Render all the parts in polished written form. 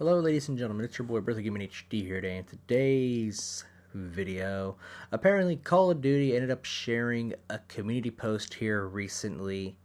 Hello ladies and gentlemen, it's your boy Brother Gaming HD here today. In today's video, apparently Call of Duty ended up sharing a community post here recently,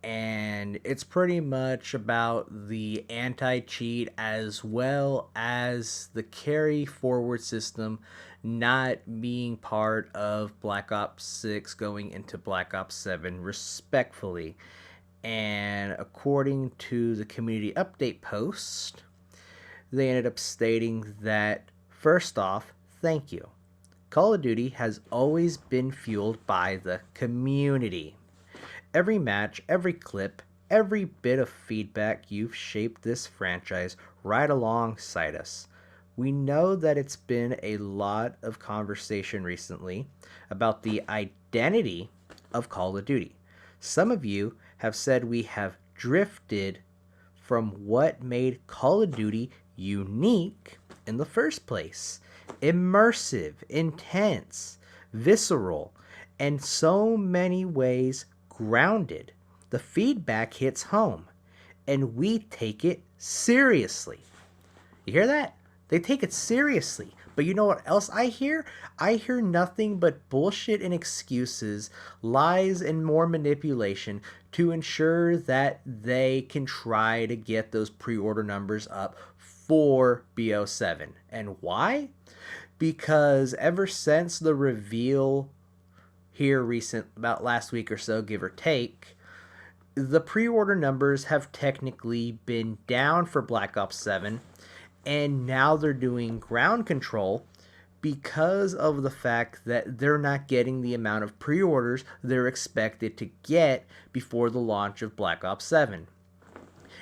and it's pretty much about the anti-cheat as well as the carry forward system not being part of Black Ops 6 going into Black Ops 7 respectfully. And according to the community update post, they ended up stating that, first off, thank you. Call of Duty has always been fueled by the community. Every match, every clip, every bit of feedback, you've shaped this franchise right alongside us. We know that it's been a lot of conversation recently about the identity of Call of Duty. Some of you have said we have drifted from what made Call of Duty unique in the first place. Immersive, intense, visceral, and so many ways grounded. The feedback hits home, and we take it seriously. You hear that? They take it seriously. But you know what else I hear? I hear nothing but bullshit and excuses, lies and more manipulation to ensure that they can try to get those pre-order numbers up for BO7. And why? Because ever since the reveal here about last week or so, give or take, the pre-order numbers have technically been down for Black Ops 7, and now they're doing ground control because of the fact that they're not getting the amount of pre-orders they're expected to get before the launch of Black Ops 7.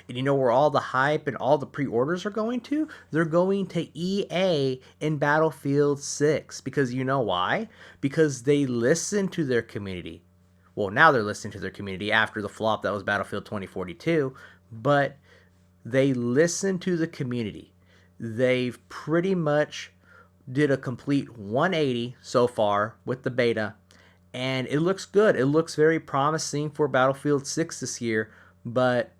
And you know where all the hype and all the pre-orders are going to? They're going to EA in Battlefield 6. Because you know why? Because they listen to their community. Well, now they're listening to their community after the flop that was Battlefield 2042. But they listen to the community. They've pretty much did a complete 180 so far with the beta. And it looks good. It looks very promising for Battlefield 6 this year. But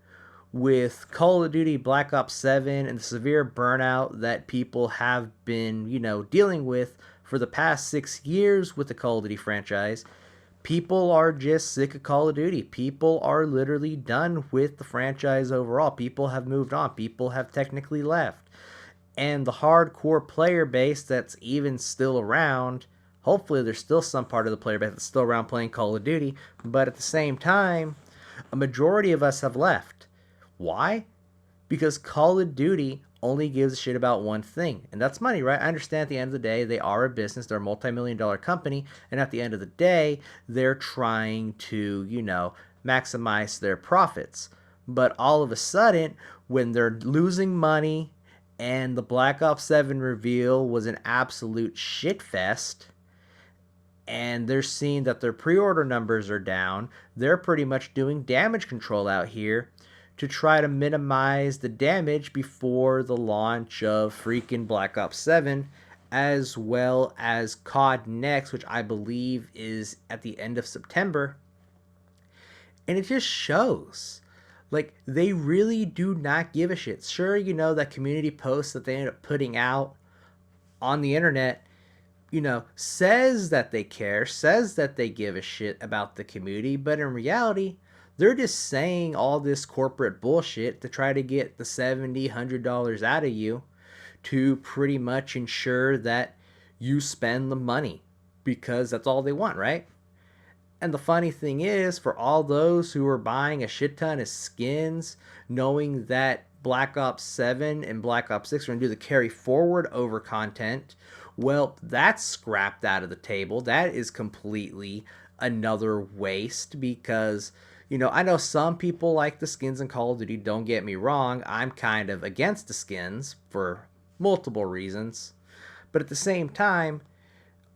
with Call of Duty Black Ops 7 and the severe burnout that people have been, dealing with for the past 6 years with the Call of Duty franchise, people are just sick of Call of Duty. People are literally done with the franchise overall. People have moved on. People have technically left. And the hardcore player base that's even still around, hopefully there's still some part of the player base that's still around playing Call of Duty, but at the same time, a majority of us have left. Why? Because Call of Duty only gives a shit about one thing, and that's money, right? I understand at the end of the day, they are a business, they're a multi-million-dollar company, and at the end of the day, they're trying to, maximize their profits. But all of a sudden, when they're losing money, and the Black Ops 7 reveal was an absolute shitfest, and they're seeing that their pre-order numbers are down, they're pretty much doing damage control out here to try to minimize the damage before the launch of freaking Black Ops 7, as well as COD Next, which I believe is at the end of September. And it just shows. Like, they really do not give a shit. Sure, that community post that they end up putting out on the internet, says that they care, says that they give a shit about the community, but in reality, they're just saying all this corporate bullshit to try to get the $70, $100 out of you to pretty much ensure that you spend the money, because that's all they want, right? And the funny thing is, for all those who are buying a shit ton of skins, knowing that Black Ops 7 and Black Ops 6 are going to do the carry forward over content, well, that's scrapped out of the table. That is completely another waste because, I know some people like the skins in Call of Duty, don't get me wrong. I'm kind of against the skins for multiple reasons. But at the same time,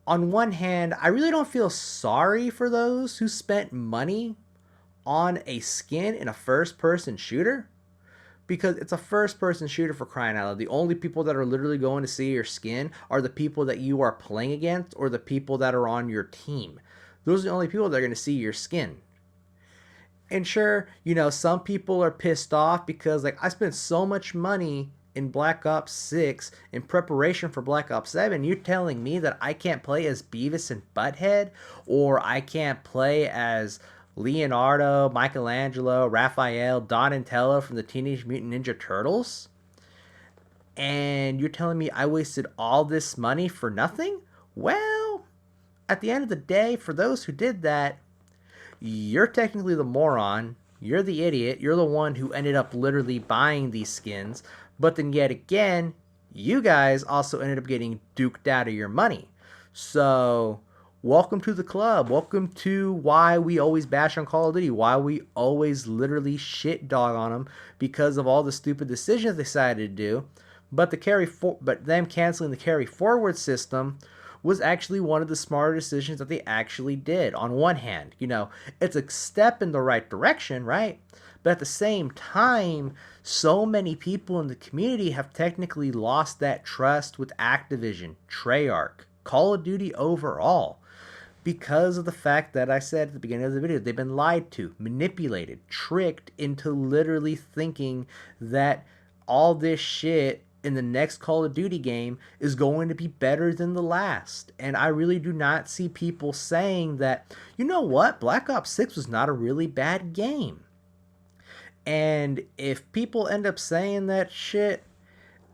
on one hand, I really don't feel sorry for those who spent money on a skin in a first-person shooter, because it's a first-person shooter, for crying out loud. The only people that are literally going to see your skin are the people that you are playing against or the people that are on your team. Those are the only people that are going to see your skin. And sure, some people are pissed off because, I spent so much money in Black Ops 6 in preparation for Black Ops 7. You're telling me that I can't play as Beavis and Butthead, or I can't play as Leonardo, Michelangelo, Raphael, Donatello from the Teenage Mutant Ninja Turtles? And you're telling me I wasted all this money for nothing? Well, at the end of the day, for those who did that, you're technically the moron. You're the idiot. You're the one who ended up literally buying these skins. But then yet again, you guys also ended up getting duked out of your money. So, welcome to the club. Welcome to why we always bash on Call of Duty. Why we always literally shit dog on them because of all the stupid decisions they decided to do. But them canceling the carry forward system was actually one of the smarter decisions that they actually did. On one hand, it's a step in the right direction, right? But at the same time, so many people in the community have technically lost that trust with Activision, Treyarch, Call of Duty overall, because of the fact that I said at the beginning of the video, they've been lied to, manipulated, tricked into literally thinking that all this shit in the next Call of Duty game is going to be better than the last. And I really do not see people saying that, you know what, Black Ops 6 was not a really bad game. And if people end up saying that shit,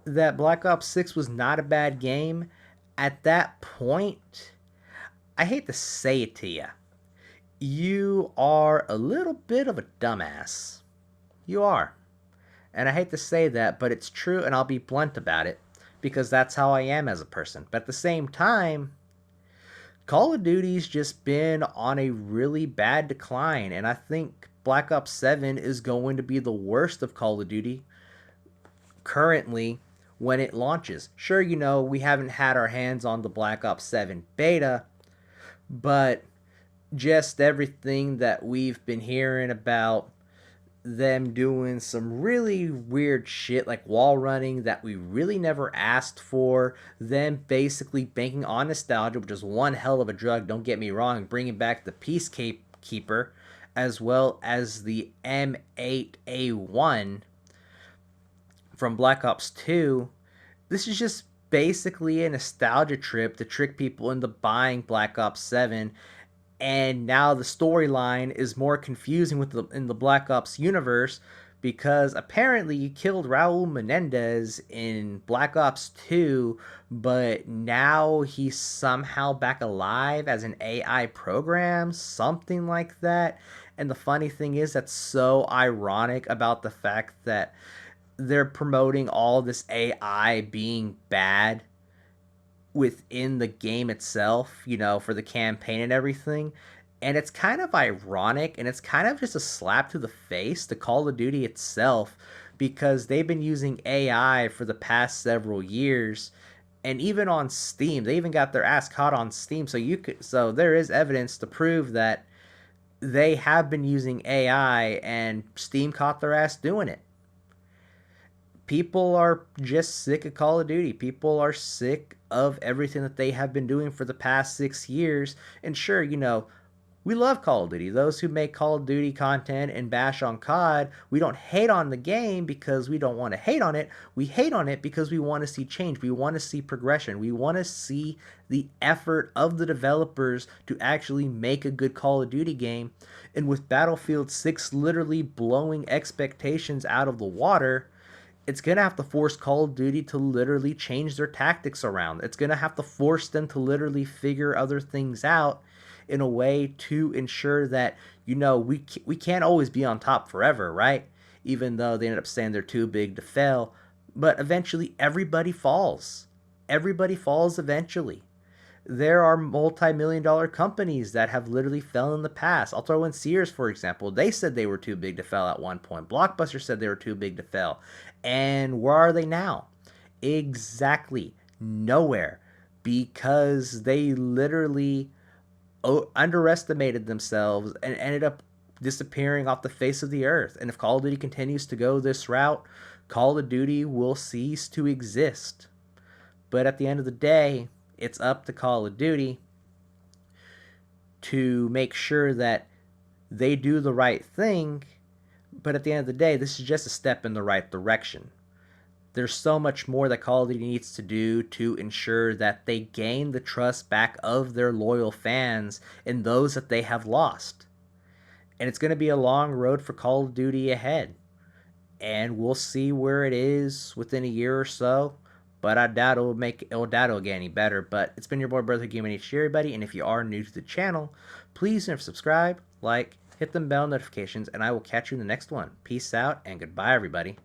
that Black Ops 6 was not a bad game, at that point, I hate to say it to you, you are a little bit of a dumbass. You are. And I hate to say that, but it's true, and I'll be blunt about it, because that's how I am as a person. But at the same time, Call of Duty's just been on a really bad decline, and I think Black Ops 7 is going to be the worst of Call of Duty currently when it launches. Sure, we haven't had our hands on the Black Ops 7 beta, but just everything that we've been hearing about them doing some really weird shit like wall running that we really never asked for, them basically banking on nostalgia, which is one hell of a drug, don't get me wrong, bringing back the Peacekeeper as well as the M8A1 from Black Ops 2. This is just basically a nostalgia trip to trick people into buying Black Ops 7. And now the storyline is more confusing in the Black Ops universe, because apparently you killed Raul Menendez in Black Ops 2, but now he's somehow back alive as an AI program, something like that. And the funny thing is, that's so ironic about the fact that they're promoting all this AI being bad within the game itself, for the campaign and everything. And it's kind of ironic, and it's kind of just a slap to the face to Call of Duty itself, because they've been using AI for the past several years. And even on Steam, they even got their ass caught on Steam. So there is evidence to prove that they have been using AI, and Steam caught their ass doing it. People are just sick of Call of Duty. People are sick of everything that they have been doing for the past 6 years. And sure, we love Call of Duty. Those who make Call of Duty content and bash on COD, we don't hate on the game because we don't want to hate on it. We hate on it because we want to see change. We want to see progression. We want to see the effort of the developers to actually make a good Call of Duty game. And with Battlefield 6 literally blowing expectations out of the water, it's going to have to force Call of Duty to literally change their tactics around. It's going to have to force them to literally figure other things out in a way to ensure that, we can't always be on top forever, right? Even though they ended up saying they're too big to fail. But eventually everybody falls. Everybody falls eventually. There are multi-million-dollar companies that have literally fell in the past. I'll throw in Sears, for example. They said they were too big to fail at one point. Blockbuster said they were too big to fail. And where are they now? Exactly nowhere. Because they literally underestimated themselves and ended up disappearing off the face of the earth. And if Call of Duty continues to go this route, Call of Duty will cease to exist. But at the end of the day, it's up to Call of Duty to make sure that they do the right thing. But at the end of the day, this is just a step in the right direction. There's so much more that Call of Duty needs to do to ensure that they gain the trust back of their loyal fans and those that they have lost. And it's going to be a long road for Call of Duty ahead. And we'll see where it is within a year or so. But I doubt it'll get any better. But it's been your boy Brother Gaming HD, everybody. And if you are new to the channel, please subscribe, like, hit the bell notifications, and I will catch you in the next one. Peace out and goodbye, everybody.